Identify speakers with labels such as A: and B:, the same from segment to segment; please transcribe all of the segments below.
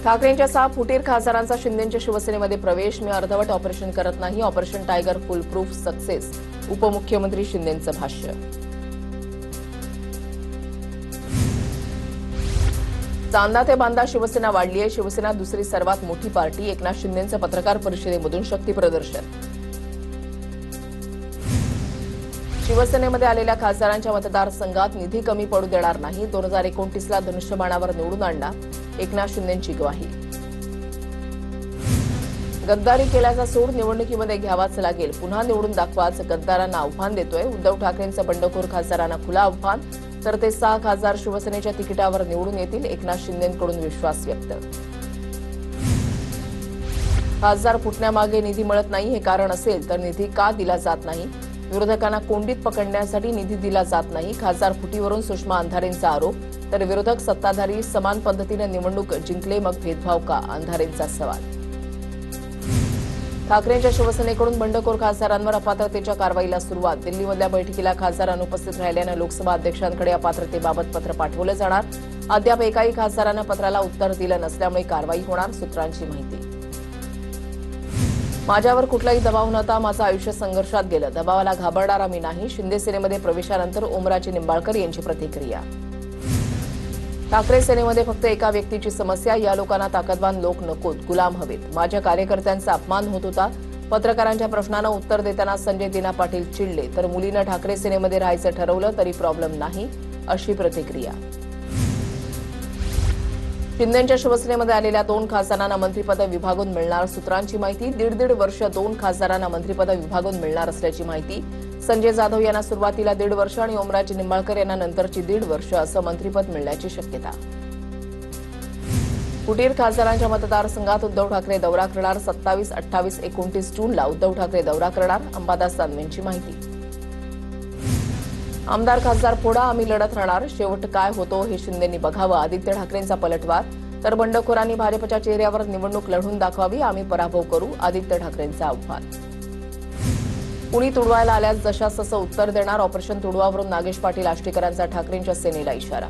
A: ठाकरेंच्या 6 फुटीर खासदारांचा शिंदेच्या शिवसेनेमध्ये प्रवेश. मी अर्धवट ऑपरेशन करत नाही. ऑपरेशन टायगर फुल प्रूफ सक्सेस. उपमुख्यमंत्री शिंदेंचं भाष्य. चांदा ते बांदा शिवसेना वाढली आहे. शिवसेना दुसरी सर्वात मोठी पार्टी. एकनाथ शिंदेंचं पत्रकार परिषदेमधून शक्ती प्रदर्शन. शिवसेनेमध्ये आलेल्या खासदारांच्या मतदारसंघात निधी कमी पडू देणार नाही. 2029ला धनुष्यबाणावर निवडून आणणार एकनाथ शिंदेंची ग्वाही. गद्दारी केल्याचा सूड निवडणुकीमध्ये घ्यावाच लागेल. पुन्हा निवडून दाखवाच. गद्दारांना आव्हान देतोय. उद्धव ठाकरेंचं बंडखोर खासदारांना खुलं आव्हान. तर ते 6 खासदार शिवसेनेच्या तिकिटावर निवडून येतील. एकनाथ शिंदेंकडून विश्वास व्यक्त. खासदार फुटण्यामागे निधी मिळत नाही हे कारण असेल तर निधी का दिला जात नाही? विरोधकांना कोंडीत पकडण्यासाठी निधी दिला जात नाही. खासदार फुटीवरून सुषमा अंधारेंचा आरोप. तर विरोधक सत्ताधारी समान पद्धतीने निवडणूक जिंकले मग भेदभाव का? अंधारेंचा सवाल. ठाकरेंच्या शिवसेनेकडून बंडखोर खासदारांवर अपात्रतेच्या कारवाईला सुरुवात. दिल्लीमधल्या बैठकीला खासदार अनुपस्थित राहिल्यानं लोकसभा अध्यक्षांकडे अपात्रतेबाबत पत्र पाठवलं जाणार. अद्याप एकाही खासदारानं पत्राला उत्तर दिलं नसल्यामुळे कारवाई होणार. सूत्रांची माहिती. माझ्यावर कुठलाही दबाव नव्हता. माझं आयुष्य संघर्षात गेलं. दबावाला घाबरणारा मी नाही. शिंदे सेनेमध्ये प्रवेशानंतर ओमराजे निंबाळकर यांची प्रतिक्रिया. ठाकरे सेनेमध्ये फक्त एका व्यक्तीची समस्या. या लोकांना ताकदवान लोक नकोत, गुलाम हवेत. माझ्या कार्यकर्त्यांचा अपमान होत होता. पत्रकारांच्या प्रश्नांना उत्तर देताना संजय दिना पाटील चिडले. तर मुलीनं ठाकरे सेनेमध्ये राहायचं ठरवलं तरी प्रॉब्लेम नाही, अशी प्रतिक्रिया. शिंदेच्या शिवसेनेमध्ये आलेल्या 2 खासदारांना मंत्रिपद विभागून मिळणार. सूत्रांची माहिती. 1.5 वर्ष 2 खासदारांना मंत्रिपद विभागून मिळणार असल्याची माहिती. संजय जाधव यांना सुरुवातीला 1.5 वर्ष आणि ओमराजे निंबाळकर यांना नंतरची 1.5 वर्ष असं मंत्रिपद मिळण्याची शक्यता. फुटीर खासदारांच्या मतदारसंघात उद्धव ठाकरे दौरा करणार. 27, 28, 29 जूनला उद्धव ठाकरे दौरा करणार. अंबादास दानवेंची माहिती. आमदार खासदार फोडा, आम्ही लढत राहणार. शेवट काय होतो हे शिंदेंनी बघावं. आदित्य ठाकरेंचा पलटवार. तर बंडखोरांनी भाजपच्या चेहऱ्यावर निवडणूक लढून दाखवावी. आम्ही पराभव करू. आदित्य ठाकरेंचं आव्हान. कुणी तुडवायला आल्यास जशास तसं उत्तर देणार. ऑपरेशन तुडवावरून नागेश पाटील आष्टीकरांचा ठाकरेंच्या सेनेला इशारा.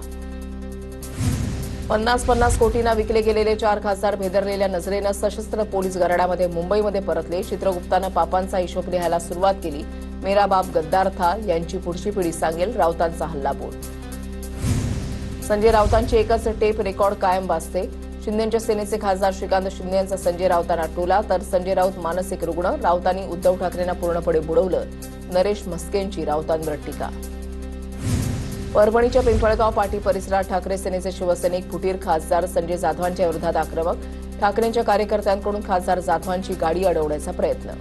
A: 50-50 कोटींना विकले गेलेले 4 खासदार भेदरलेल्या नजरेनं सशस्त्र पोलीस गराड्यामध्ये मुंबईमध्ये परतले. चित्रगुप्तानं पापांचा हिशोब लिहायला सुरुवात केली. मेरा बाप गद्दार था यांची पुढची पिढी सांगेल. राऊतांचा हल्लाबोल. संजय राऊतांची एकच टेप रेकॉर्ड कायम वाजते. शिंदेच्या सेनेचे खासदार श्रीकांत शिंदे यांचा संजय राऊतांना टोला. तर संजय राऊत मानसिक रुग्ण. राऊतांनी उद्धव ठाकरेंना पूर्णपणे बुडवलं. नरेश म्हस्केंची राऊतांवर टीका. परभणीच्या पिंपळगाव पाटी परिसरात ठाकरे सेनेचे शिवसैनिक फुटीर खासदार संजय जाधवांच्या विरोधात आक्रमक. ठाकरेंच्या कार्यकर्त्यांकडून खासदार जाधवांची गाडी अडवण्याचा प्रयत्न.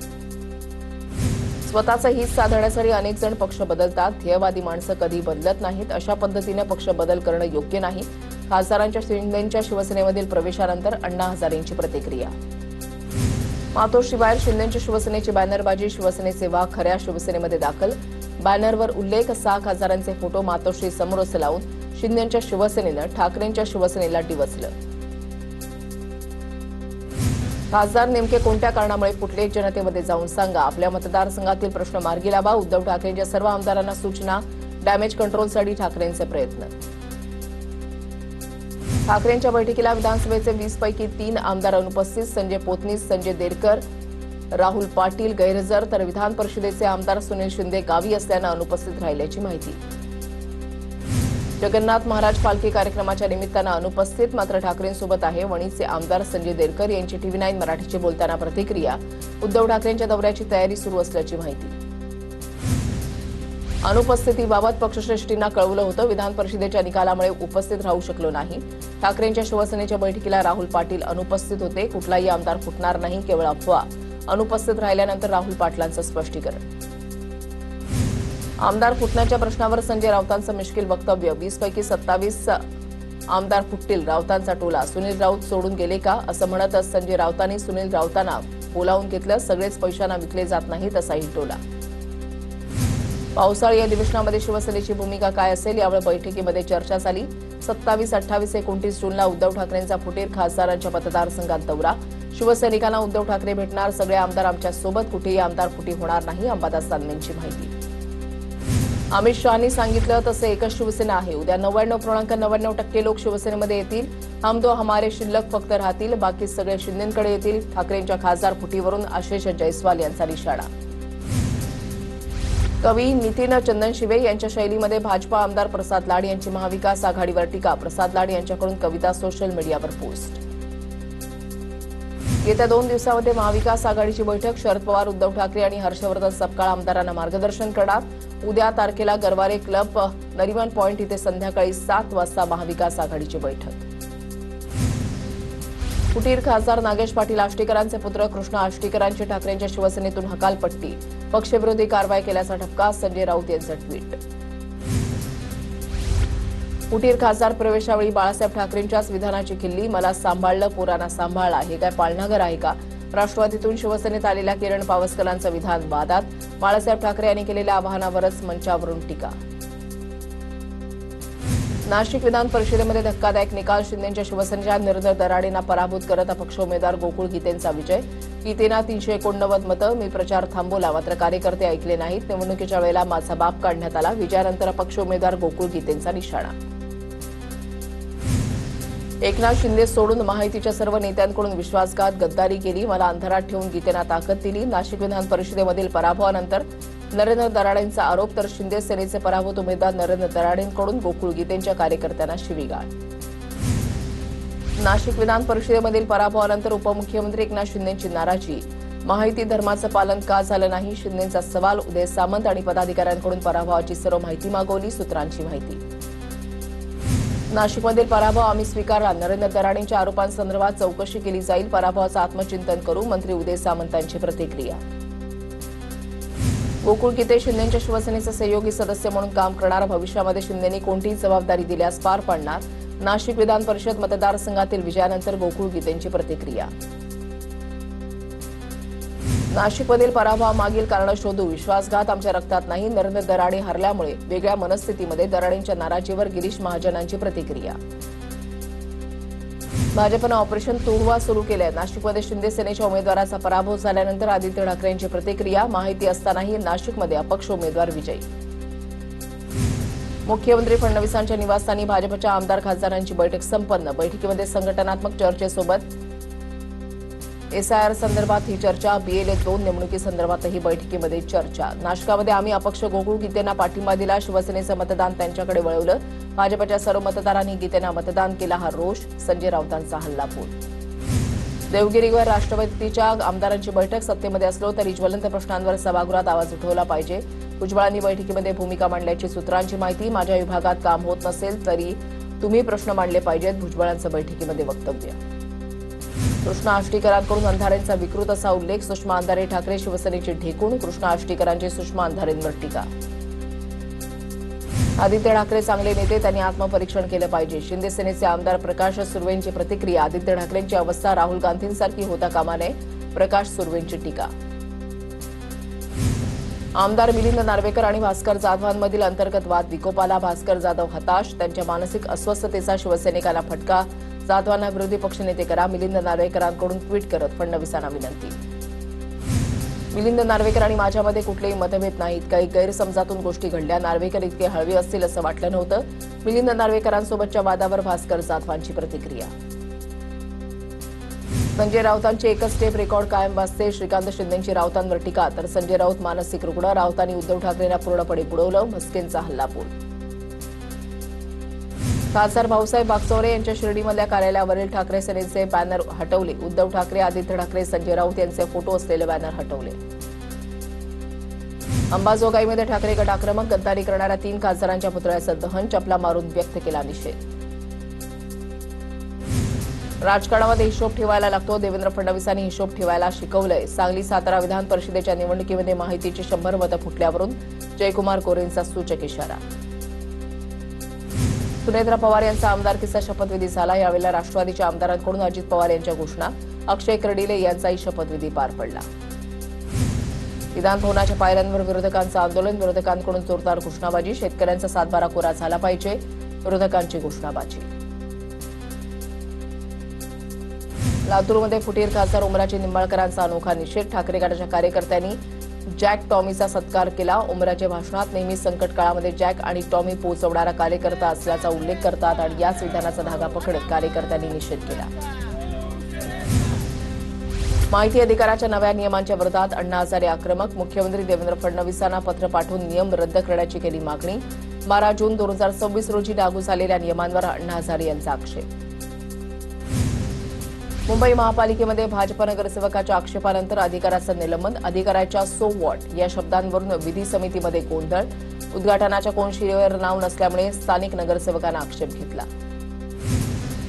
A: स्वतःचा हित साधण्यासाठी अनेक जण पक्ष बदलतात. ध्येयवादी माणसं कधी बदलत नाहीत. अशा पद्धतीने पक्ष बदल करणं योग्य नाही. खासदारांच्या शिंदेच्या शिवसेनेमधील प्रवेशानंतर अण्णा हजारेंची प्रतिक्रिया. मातोश्रीबाहेर शिंदेच्या शिवसेनेची बॅनरबाजी. शिवसेनेचे वाघ खऱ्या शिवसेनेमध्ये दाखल. बॅनरवर उल्लेख. 6 खासदारांचे फोटो मातोश्री समोर लावून शिंदेच्या शिवसेनेनं ठाकरेंच्या शिवसेनेला डिवचलं. खासदार नेमके कोणत्या कारणामुळे फुटले? जनतेमध्ये जाऊन सांगा. आपल्या मतदारसंघातील प्रश्न मार्गी लावा. उद्धव ठाकरेंच्या सर्व आमदारांना सूचना. डॅमेज कंट्रोलसाठी ठाकरेंचे प्रयत्न. ठाकरेंच्या बैठकीला विधानसभेचे 20 पैकी 3 आमदार अनुपस्थित. संजय पोतनीस, संजय देरकर, राहुल पाटील गैरहजर. तर विधान परिषदेचे आमदार सुनील शिंदे गावी असल्यानं अनुपस्थित राहिल्याची माहिती. जगन्नाथ महाराज पालखी कार्यक्रमाच्या निमित्तानं अनुपस्थित. मात्र ठाकरेंसोबत आहे वणीचे आमदार संजय देरकर यांची TV9 मराठीची बोलताना प्रतिक्रिया. उद्धव ठाकरेंच्या दौऱ्याची तयारी सुरू असल्याची माहिती. अनुपस्थितीबाबत पक्षश्रेष्ठींना कळवलं होतं. विधान परिषदेच्या निकालामुळे उपस्थित राहू शकलो नाही. ठाकरेंच्या शिवसेनेच्या बैठकीला राहुल पाटील अनुपस्थित होते. कुठलाही आमदार फुटणार नाही, केवळ अफवा. अनुपस्थित राहिल्यानंतर राहुल पाटलांचं स्पष्टीकरण. आमदार फुटण्याच्या प्रश्नावर संजय राऊतांचं मिश्किल वक्तव्य. 20 पैकी 27 आमदार फुटतील. राऊतांचा टोला. सुनील राऊत सोडून गेले का असं म्हणतच संजय राऊतांनी सुनील राऊतांना बोलावून घेतलं. सगळेच पैशांना विकले जात नाहीत असाही टोला. पावसाळी अधिवेशनामध्ये शिवसेनेची भूमिका काय असेल यावर बैठकीमध्ये चर्चा झाली. 27, 28, 29 जूनला उद्धव ठाकरेंचा फुटीर खासदारांच्या मतदारसंघात दौरा. शिवसैनिकांना उद्धव ठाकरे भेटणार. सगळे आमदार आमच्या सोबत. कुठेही आमदार फुटी होणार नाही. अंबादास दानवेंची माहिती. अमित शहानी सांगितलं तसं एकच शिवसेना आहे. उद्या 99.99% लोक शिवसेनेमध्ये येतील. हम दो हमारे शिल्लक फक्त राहतील, बाकी सगळे शिंदेंकडे येतील. ठाकरेंच्या खासदार फुटीवरून आशिष जयस्वाल यांचा निशाणा. कवी नितीन चंदनशिवे यांच्या शैलीमध्ये भाजपा आमदार प्रसाद लाड यांची महाविकास आघाडीवर टीका. प्रसाद लाड यांच्याकडून कविता सोशल मीडियावर पोस्ट. येत्या 2 दिवसांमध्ये महाविकास आघाडीची बैठक. शरद पवार, उद्धव ठाकरे आणि हर्षवर्धन सपकाळ आमदारांना मार्गदर्शन करणार. उद्या तारखेला गरवारे क्लब नरिमन पॉइंट इथे संध्याकाळी 7 वाजता महाविकास आघाडीची बैठक. फुटीर खासदार नागेश पाटील आष्टीकरांचे पुत्र कृष्ण आष्टीकरांची ठाकरेंच्या शिवसेनेतून हकालपट्टी. पक्षविरोधी कारवाई केल्याचा ठपका. संजय राऊत यांचं ट्विट. फुटीर खासदार प्रवेशावेळी बाळासाहेब ठाकरेंच्याच विधानाची खिल्ली. मला सांभाळलं, पोरांना सांभाळला. हे काय पाळणाघर आहे का? राष्ट्रवादीतून शिवसेनेत आलेल्या किरण पावसकरांचं विधान वादात. बाळासाहेब ठाकरे यांनी केलेल्या आवाहनावरच मंचावरून टीका. नाशिक विधान परिषदेमध्ये धक्कादायक निकाल. शिंदेच्या शिवसेनेच्या नरेंद्र दराडेंना पराभूत करत अपक्ष उमेदवार गोकुळ गीतेंचा विजय. गीतेंना 389 मतं. मी प्रचार थांबवला, मात्र कार्यकर्ते ऐकले नाहीत. निवडणुकीच्या वेळेला माझा बाप काढण्यात आला. विजयानंतर अपक्ष उमेदवार गोकुळ गीतेंचा निशाणा. एकनाथ शिंदे सोडून महायुतीच्या सर्व नेत्यांकडून विश्वासघात, गद्दारी केली. मला अंधारात ठेवून गीतेंना ताकद दिली. नाशिक विधान परिषदेमधील पराभवानंतर नरेंद्र दराडेंचा आरोप. तर शिंदे सेनेचे पराभूत उमेदवार नरेंद्र दराडेंकडून गोकुळ गीतेंच्या कार्यकर्त्यांना शिवीगाळ. नाशिक विधान परिषदेमधील पराभवानंतर उपमुख्यमंत्री एकनाथ शिंदेंची नाराजी. महायुती धर्माचं पालन का झालं नाही? शिंदेंचा सवाल. उदय सामंत आणि पदाधिकाऱ्यांकडून पराभवाची सर्व माहिती मागवली. सूत्रांची माहिती. नाशिकमधील पराभव आम्ही स्वीकारला. नरेंद्र दराडेंच्या आरोपांसंदर्भात चौकशी केली जाईल. पराभवाचं आत्मचिंतन करू. मंत्री उदय सामंतांची प्रतिक्रिया. गोकुळ गीते शिंदेच्या शिवसेनेचे सहयोगी सदस्य म्हणून काम करणार. भविष्यामध्ये शिंदेंनी कोणतीही जबाबदारी दिल्यास पार पाडणार. नाशिक विधान परिषद मतदारसंघातील विजयानंतर गोकुळ गीतेंची प्रतिक्रिया. नाशिकमधील पराभवामागील कारण शोधू. विश्वासघात आमच्या रक्तात नाही. नरेंद्र दराडे हरल्यामुळे वेगळ्या मनस्थितीमध्ये. दराडेंच्या नाराजीवर गिरीश महाजनांची प्रतिक्रिया. भाजपनं ऑपरेशन तुडवा सुरू केलंय. नाशिकमध्ये शिंदे सेनेच्या उमेदवाराचा पराभव झाल्यानंतर आदित्य ठाकरे यांची प्रतिक्रिया. माहिती असतानाही नाशिकमध्ये अपक्ष उमेदवार विजयी. मुख्यमंत्री फडणवीसांच्या निवासस्थानी भाजपच्या आमदार खासदारांची बैठक संपन्न. बैठकीमध्ये संघटनात्मक चर्चेसोबत एसआयआर संदर्भात ही चर्चा. BLA 2 निवडणुकीसंदर्भातही बैठकीमध्ये चर्चा. नाशिकमध्ये आम्ही अपक्ष गोकुळ गीतेंना पाठिंबा दिला. शिवसेनेचं मतदान त्यांच्याकडे वळवलं. भाजपच्या सर्व मतदारांनी गीतेंना मतदान केला. हा रोष. संजय राऊतांचा हल्लाबोल. देवगिरीवर राष्ट्रवादीच्या आमदारांची बैठक. सत्तेमध्ये असलो तरी ज्वलंत प्रश्नांवर सभागृहात आवाज उठवला पाहिजे. भुजबळांनी बैठकीमध्ये भूमिका मांडल्याची सूत्रांची माहिती. माझ्या विभागात काम होत नसेल तरी तुम्ही प्रश्न मांडले पाहिजेत. भुजबळांचं बैठकीमध्ये वक्तव्य. कृष्ण आष्टीकरांकडून अंधारेंचा विकृत असा उल्लेख. सुषमा अंधारे ठाकरे शिवसेनेची ढेकूण. कृष्ण आष्टीकरांची सुषमा अंधारेंवर टीका. आदित्य ठाकरे चांगले नेते, त्यांनी आत्मपरीक्षण केलं पाहिजे. शिंदे सेनेचे आमदार प्रकाश सुर्वेंची प्रतिक्रिया. आदित्य ठाकरेंची अवस्था राहुल गांधींसारखी होता कामा नये. प्रकाश सुर्वेंची टीका. आमदार मिलिंद नार्वेकर आणि भास्कर जाधवांमधील अंतर्गत वाद विकोपाला. भास्कर जाधव हताश. त्यांच्या मानसिक अस्वस्थतेचा शिवसैनिकांना फटका. जाधवांना विरोधी पक्षनेते करा. मिलिंद नार्वेकरांकडून ट्विट करत फडणवीसांना विनंती. मिलिंद नार्वेकर आणि माझ्यामध्ये कुठलेही मतभेद नाहीत. काही गैरसमजातून गोष्टी घडल्या. नार्वेकर इतके हळवे असतील असं वाटलं नव्हतं. मिलिंद नार्वेकरांसोबतच्या वादावर भास्कर जाधवांची प्रतिक्रिया. संजय राऊतांची एकच टेप रेकॉर्ड कायम वाजते. श्रीकांत शिंदेंची राऊतांवर टीका. तर संजय राऊत मानसिक रुग्ण. राऊतांनी उद्धव ठाकरेंना पूर्णपणे बुडवलं. म्हस्केंचा हल्लाबोल. खासदार भाऊसाहेब बागचौरे यांच्या शिर्डीमधल्या कार्यालयावरील ठाकरे सेनेचे बॅनर हटवले. उद्धव ठाकरे, आदित्य ठाकरे, संजय राऊत यांचे फोटो असलेले बॅनर हटवले. अंबाजोगाईमध्ये ठाकरे गट आक्रमक. गद्दारी करणाऱ्या 3 खासदारांच्या पुतळ्याचं दहन. चपला मारून व्यक्त केला निषेध. राजकारणामध्ये हिशोब ठेवायला लागतो. देवेंद्र फडणवीसांनी हिशोब ठेवायला शिकवलंय. सांगली सातारा विधान परिषदेच्या निवडणुकीमध्ये माहितीची 100 मतं फुटल्यावरून जयकुमार कोरेंचा सूचक इशारा. सुनेत्रा पवार यांचा आमदारकीचा शपथविधी झाला. यावेळेला राष्ट्रवादीच्या आमदारांकडून अजित पवार यांच्या घोषणा. अक्षय कर्डिले यांचाही शपथविधी पार पडला. विधान भवनाच्या पायऱ्यांवर विरोधकांचं आंदोलन. विरोधकांकडून जोरदार घोषणाबाजी. शेतकऱ्यांचा 7/12 कोरा झाला पाहिजे. विरोधकांची घोषणाबाजी. लातूरमध्ये फुटीर खासदार उमराजे निंबाळकरांचा अनोखा निषेध. ठाकरे गटाच्या कार्यकर्त्यांनी जॅक टॉमीचा सत्कार केला। उमराच्या भाषणात नेहमी संकट काळामध्ये जॅक आणि टॉमी पोहोचवणारा कार्यकर्ता असल्याचा उल्लेख करतात आणि याच विधानाचा धागा पकडत कार्यकर्त्यांनी निषेध केला। माहिती अधिकाराच्या नव्या नियमांच्या विरोधात अण्णा हजारे आक्रमक। मुख्यमंत्री देवेंद्र फडणवीसांना पत्र पाठवून नियम रद्द करण्याची केली मागणी। 12 जून 2026 रोजी लागू झालेल्या नियमांवर अण्णा हजारे यांचा आक्षेप। मुंबई महापालिकेमध्ये भाजप नगरसेवकाच्या आक्षेपानंतर अधिकाऱ्याचं निलंबन। अधिकाऱ्याच्या सो व्हॉट या शब्दांवरून विधी समितीमध्ये गोंधळ। उद्घाटनाच्या कोनशिलेवर नाव नसल्यामुळे स्थानिक नगरसेवकांना आक्षेप घेतला।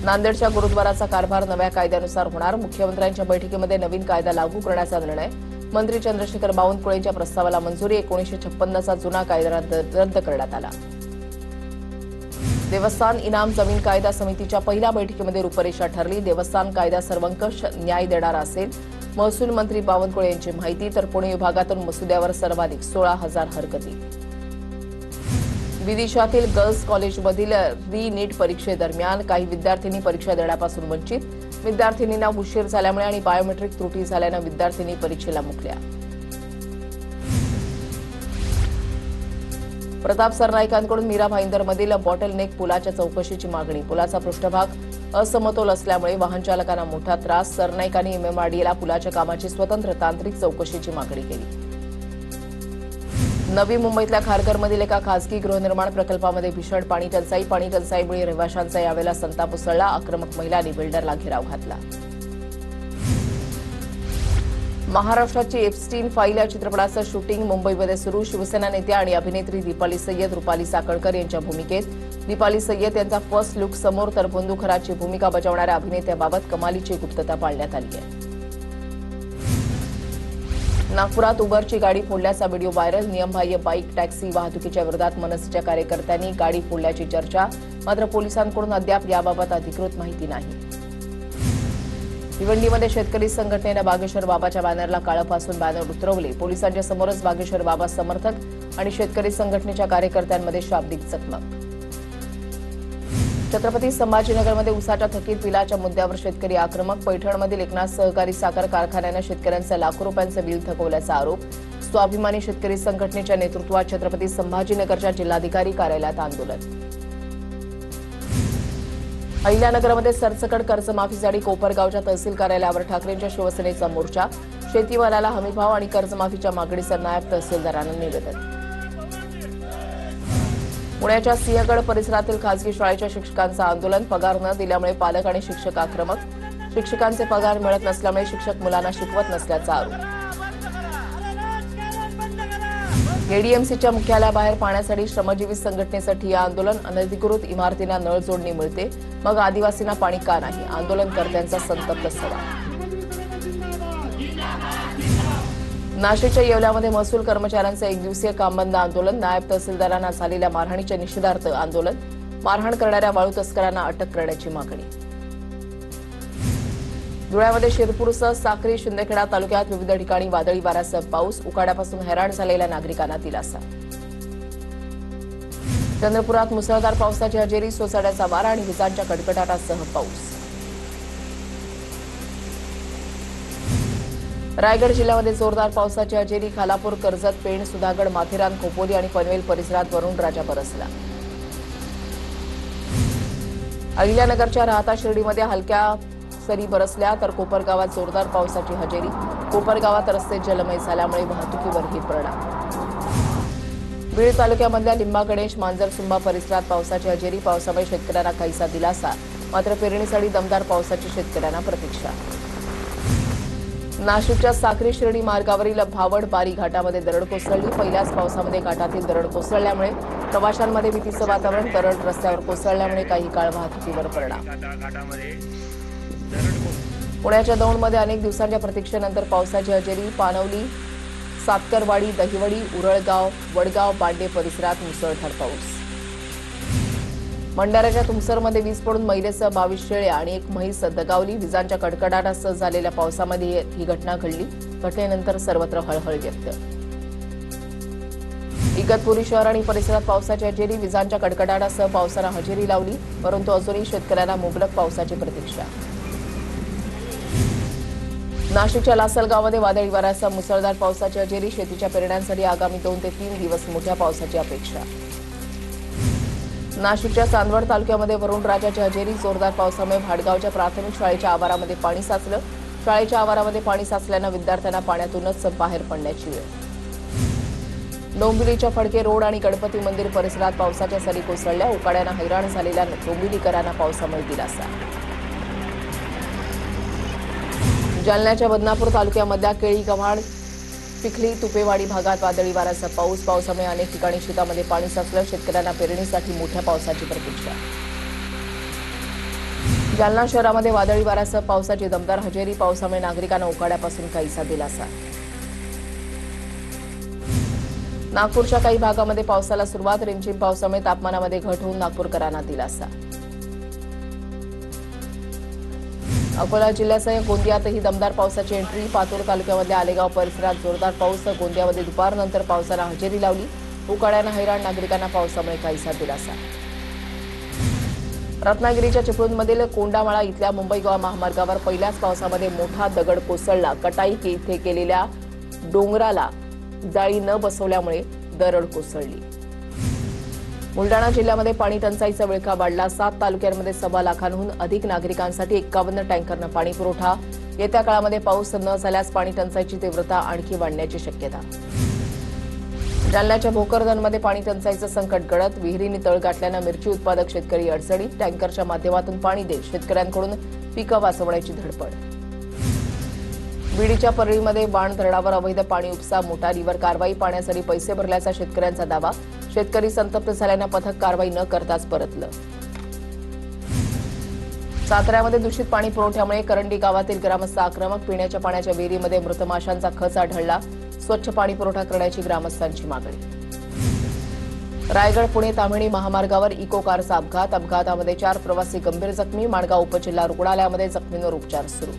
A: नांदेडच्या गुरुद्वाराचा कारभार नव्या कायद्यानुसार होणार। मुख्यमंत्र्यांच्या बैठकीमध्ये नवीन कायदा लागू करण्याचा निर्णय। मंत्री चंद्रशेखर बावनकुळेंच्या प्रस्तावाला मंजुरी। 1956चा जुना कायदा रद्द करण्यात आला। देवस्थान इनाम जमीन कायदा समितीच्या पहिल्या बैठकीमध्ये रूपरेषा ठरली। देवस्थान कायदा सर्वंकष न्याय देणारा असेल, महसूल मंत्री बावनकुळे यांची माहिती। तर पुणे विभागातून मसुद्यावर सर्वाधिक 16,000 हरकती। विदिशातील गर्ल्स कॉलेजमधील नीट परीक्षेदरम्यान काही विद्यार्थ्यांनी परीक्षा देण्यापासून वंचित। विद्यार्थिनींना उशीर झाल्यामुळे आणि बायोमेट्रिक त्रुटी झाल्यानं विद्यार्थिनी परीक्षेला मुकल्या। प्रताप सरनाईकांकडून मीरा भाईंदरमधील बॉटलनेक पुलाच्या चौकशीची मागणी। पुलाचा पृष्ठभाग असमतोल असल्यामुळे वाहन चालकांना मोठा त्रास। सरनाईकांनी एमएमआरडीएला पुलाच्या कामाची स्वतंत्र तांत्रिक चौकशीची मागणी केली। नवी मुंबईतल्या खारघरमधील एका खासगी गृहनिर्माण प्रकल्पामध्ये भीषण पाणी टंचाईमुळे रहिवाशांचा यावेळेला संताप उसळला। आक्रमक महिलांनी बिल्डरला घेराव घातला। महाराष्ट्राची एप्स्टीन फाईल या चित्रपटाचं शूटिंग मुंबईमध्ये सुरू। शिवसेना नेत्या आणि अभिनेत्री दीपाली सय्यद, रुपाली साखळकर यांच्या भूमिकेत। दीपाली सय्यद यांचा फर्स्ट लुक समोर, तर बंधुखराची भूमिका बजावणाऱ्या अभिनेत्याबाबत कमालीची गुप्तता पाळण्यात आली आहे। नागपुरात उबरची गाडी फोडल्याचा व्हिडिओ व्हायरल। नियमबाह्य बाईक टॅक्सी वाहतुकीच्या विरोधात मनसेच्या कार्यकर्त्यांनी गाडी फोडल्याची चर्चा। मात्र पोलिसांकडून अद्याप याबाबत अधिकृत माहिती नाही। भिवंडीमध्ये शेतकरी संघटनेनं बागेश्वर बाबाच्या बॅनरला काळं फासून बॅनर उतरवले। पोलिसांच्या समोरच बागेश्वर बाबा समर्थक आणि शेतकरी संघटनेच्या कार्यकर्त्यांमध्ये शाब्दिक चकमक। छत्रपती संभाजीनगरमध्ये उसाच्या थकीत बिलाच्या मुद्द्यावर शेतकरी आक्रमक। पैठणमधील एकनाथ सहकारी साखर कारखान्यानं शेतकऱ्यांचं लाखो रुपयांचं बिल थकवल्याचा आरोप। स्वाभिमानी शेतकरी संघटनेच्या नेतृत्वात छत्रपती संभाजीनगरच्या जिल्हाधिकारी कार्यालयात आंदोलन। अहिल्यानगरमध्ये सरसकट कर्जमाफीसाठी कोपरगावच्या तहसील कार्यालयावर ठाकरेंच्या शिवसेनेचा मोर्चा। शेतीमालाला हमीभाव आणि कर्जमाफीच्या मागणीचं नायब तहसीलदारांना निवेदन। पुण्याच्या सिंहगड परिसरातील खासगी शाळेच्या शिक्षकांचं आंदोलन। पगार न दिल्यामुळे पालक आणि शिक्षक आक्रमक। शिक्षकांचे पगार मिळत नसल्यामुळे शिक्षक मुलांना शिकवत नसल्याचा आरोप। एडीएमसीच्या मुख्यालयाबाहेर पाण्यासाठी श्रमजीवी संघटनेसाठी आंदोलन। अनधिकृत इमारतींना नळ जोडणी मिळते, मग आदिवासींना पाणी का नाही? आंदोलनकर्त्यांचा संतप्त सवाल। नाशिकच्या येवल्यामध्ये महसूल कर्मचाऱ्यांचं एकदिवसीय कामबंद आंदोलन। नायब तहसीलदारांना झालेल्या मारहाणीच्या निषेधार्थ आंदोलन। मारहाण करणाऱ्या वाळू तस्करांना अटक करण्याची मागणी। धुळ्यामध्ये शिरपूरसह साक्री, शिंदखेडा तालुक्यात विविध ठिकाणी वादळी वाऱ्यासह पाऊस। उकाड्यापासून हैराण झालेल्या नागरिकांना दिलासा। चंद्रपुरात मुसळधार पावसाची हजेरी, सोसाट्याचा वारा आणि विजांच्या कडकडाटासह पाऊस। रायगड जिल्ह्यामध्ये जोरदार पावसाची हजेरी। खालापूर, कर्जत, पेण, सुधागड, माथेरान, खोपोली आणि पनवेल परिसरात वरुण राजा बरसला। अहिल्यानगरच्या राहता शिर्डीमध्ये हलक्या सरी बरसल्या, तर कोपरगावात जोरदार पावसाची हजेरी। कोपरगावात रस्ते जलमय झाल्यामुळे वाहतुकीवरही परिणाम। बीड तालुक्यामधल्या लिंबा, गणेश, मांजरसुंबा परिसरात पावसाची हजेरी। पावसामुळे शेतकऱ्यांना काहीसा दिलासा, मात्र पेरणीसाठी दमदार पावसाची शेतकऱ्यांना प्रतीक्षा। नाशिकच्या साक्री शिर्डी मार्गावरील भावड बारी घाटामध्ये दरड कोसळली। पहिल्याच पावसामध्ये घाटातील दरड कोसळल्यामुळे प्रवाशांमध्ये भीतीचं वातावरण। दरड रस्त्यावर कोसळल्यामुळे काही काळ वाहतुकीवर परिणाम। पुण्याच्या दौंडमध्ये अनेक दिवसांच्या प्रतीक्षेनंतर पावसाची हजेरी। पानवली, सातकरवाडी, दहिवडी, उरळगाव, वडगाव, बांडे परिसरात मुसळधार पाऊस। भंडाऱ्याच्या तुमसरमध्ये वीज पडून महिलेसह 22 शेळ्या आणि एक म्हैस दगावली। विजांच्या कडकडाटासह झालेल्या पावसामध्ये ही घटना घडली। घटनेनंतर सर्वत्र हळहळ व्यक्त। इगतपुरी शहर आणि परिसरात पावसाची हजेरी। विजांच्या कडकडाटासह पावसानं हजेरी लावली, परंतु अजूनही शेतकऱ्यांना मुबलक पावसाची प्रतीक्षा। नाशिकच्या लासलगावमध्ये वादळी वाऱ्यासह मुसळधार पावसाची हजेरी. शेतीच्या पेरण्यांसाठी आगामी 2 ते 3 दिवस मोठ्या पावसाची अपेक्षा. नाशिकच्या चांदवड तालुक्यामध्ये वरुणराजाची हजेरी. जोरदार पावसामुळे भाडगावच्या प्राथमिक शाळेच्या आवारामध्ये पाणी साचलं. शाळेच्या आवारामध्ये पाणी साचल्यानं विद्यार्थ्यांना पाण्यातूनच बाहेर पडण्याची वेळ. डोंबिवलीच्या फडके रोड आणि गणपती मंदिर परिसरात पावसाच्या सरी कोसळल्या. उकाड्यानं हैराण झालेल्या डोंबिवलीकरांना पावसामुळे दिलासा. जालन्याच्या बदनापूर तालुक्यामधल्या केळी गव्हाण पिखली तुपेवाडी भागात वादळी वाऱ्यासह पावसामुळे अनेक ठिकाणी शेतामध्ये पाणी साचलं. शेतकऱ्यांना पेरणीसाठी मोठ्या पावसाची प्रतीक्षा. जालना शहरामध्ये वादळी वाऱ्यासह पावसाची दमदार हजेरी. पावसामुळे नागरिकांना उकाड्यापासून काहीसा दिलासा. नागपूरच्या काही भागामध्ये पावसाला सुरुवात. रिमझिम पावसामुळे तापमानामध्ये घट होऊन नागपूरकरांना दिलासा. अकोला जिल्ह्यासह गोंदियातही दमदार पावसाची एंट्री. पातूर तालुक्यामधल्या आलेगाव परिसरात जोरदार पाऊस. गोंदियामध्ये दुपारनंतर पावसानं हजेरी लावली. उकाड्यानं हैराण नागरिकांना पावसामुळे काहीसा दिलासा. रत्नागिरीच्या चिपळूणमधील कोंडामाळा इथल्या मुंबई गोवा महामार्गावर पहिल्याच पावसामध्ये मोठा दगड कोसळला. कटाई इथे केलेल्या डोंगराला जाळी न बसवल्यामुळे दरड कोसळली. बुलडाणा जिल्ह्यामध्ये पाणी टंचाईचा विळखा वाढला. 7 तालुक्यांमध्ये 1.25 लाखांहून अधिक नागरिकांसाठी 51 टँकरनं पाणी पुरवठा. येत्या काळामध्ये पाऊस न झाल्यास पाणी टंचाईची तीव्रता आणखी वाढण्याची शक्यता. जालन्याच्या भोकरदनमध्ये पाणी टंचाईचं संकट गडद. विहिरींनी तळ गाठल्यानं मिरची उत्पादक शेतकरी अडचणीत. टँकरच्या माध्यमातून पाणी देत शेतकऱ्यांकडून पिकं वाचवण्याची धडपड. बीडीच्या परळीमध्ये बाण धरणावर अवैध पाणी उपसा. मोटारीवर कारवाई. पाण्यासाठी पैसे भरल्याचा शेतकऱ्यांचा दावा. शेतकरी संतप्त झाल्यानं पथक कारवाई न करताच परतलं. साताऱ्यामध्ये दूषित पाणी पुरवठ्यामुळे करंडी गावातील ग्रामस्थ आक्रमक. पिण्याच्या पाण्याच्या विहिरीमध्ये मृत माशांचा खच आढळला. स्वच्छ पाणी पुरवठा करण्याची ग्रामस्थांची मागणी. रायगड पुणे ताम्हिणी महामार्गावर इको कारचा अपघात. अपघातामध्ये 4 प्रवासी गंभीर जखमी. माणगाव उपजिल्हा रुग्णालयामध्ये जखमींवर उपचार सुरू.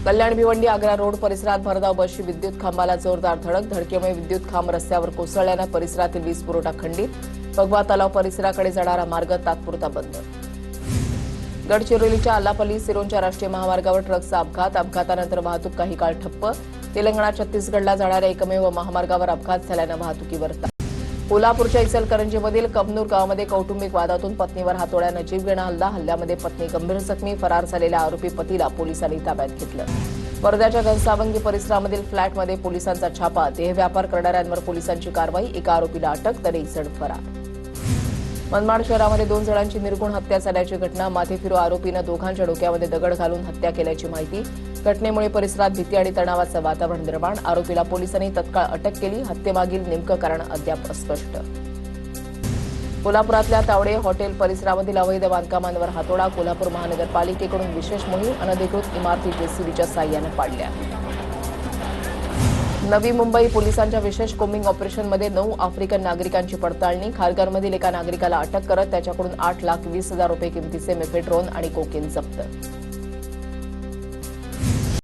A: कल्याण भिवंडी आग्रा रोड परिसरात भरधाव बसची विद्युत खांबाला जोरदार धडक. धडकेमुळे विद्युत खांब रस्त्यावर कोसळल्यानं परिसरातील वीज पुरवठा खंडित. भगवा तलाव परिसराकडे जाणारा मार्ग तात्पुरता बंद. गडचिरोलीच्या आलापल्ली सिरोंचा राष्ट्रीय महामार्गावर ट्रकचा अपघात. अपघातानंतर वाहतूक काही काळ ठप्प. तेलंगणा छत्तीसगडला जाणाऱ्या एकमेव महामार्गावर अपघात झाल्यानं वाहतुकीवर ताण. कोल्हापूरच्या इचलकरंजीमधील कबनूर गावामध्ये कौटुंबिक वादातून पत्नीवर हातोड्यानं जीवघेणा हल्ला. हल्ल्यामध्ये पत्नी गंभीर जखमी. फरार झालेल्या आरोपी पतीला पोलिसांनी ताब्यात घेतलं. वर्ध्याच्या घनसावंगी परिसरामधील फ्लॅटमध्ये पोलिसांचा छापा. देह व्यापार करणाऱ्यांवर पोलिसांची कारवाई. एका आरोपीला अटक तर 1 जण फरार. मनमाड शहरामध्ये 2 जणांची निर्गुण हत्या झाल्याची घटना. माथेफिरू आरोपीनं दोघांच्या डोक्यामध्ये दगड घालून हत्या केल्याची माहिती. घटनेमुळे परिसरात भीती आणि तणावाचं वातावरण निर्माण. आरोपीला पोलिसांनी तत्काळ अटक केली. हत्येमागील नेमकं कारण अद्याप अस्पष्ट. कोल्हापुरातल्या तावडे हॉटेल परिसरामधील अवैध बांधकामांवर हातोडा. कोल्हापूर महानगरपालिकेकडून विशेष मोहीम. अनधिकृत इमारती जेसीबीच्या साह्यानं पाडल्या. नवी मुंबई पोलिसांच्या विशेष कोम्बिंग ऑपरेशनमध्ये 9 आफ्रिकन नागरिकांची पडताळणी. खारघरमधील एका नागरिकाला अटक करत त्याच्याकडून 8,20,000 रुपये किमतीचे मेफेड्रोन आणि कोकेन जप्त.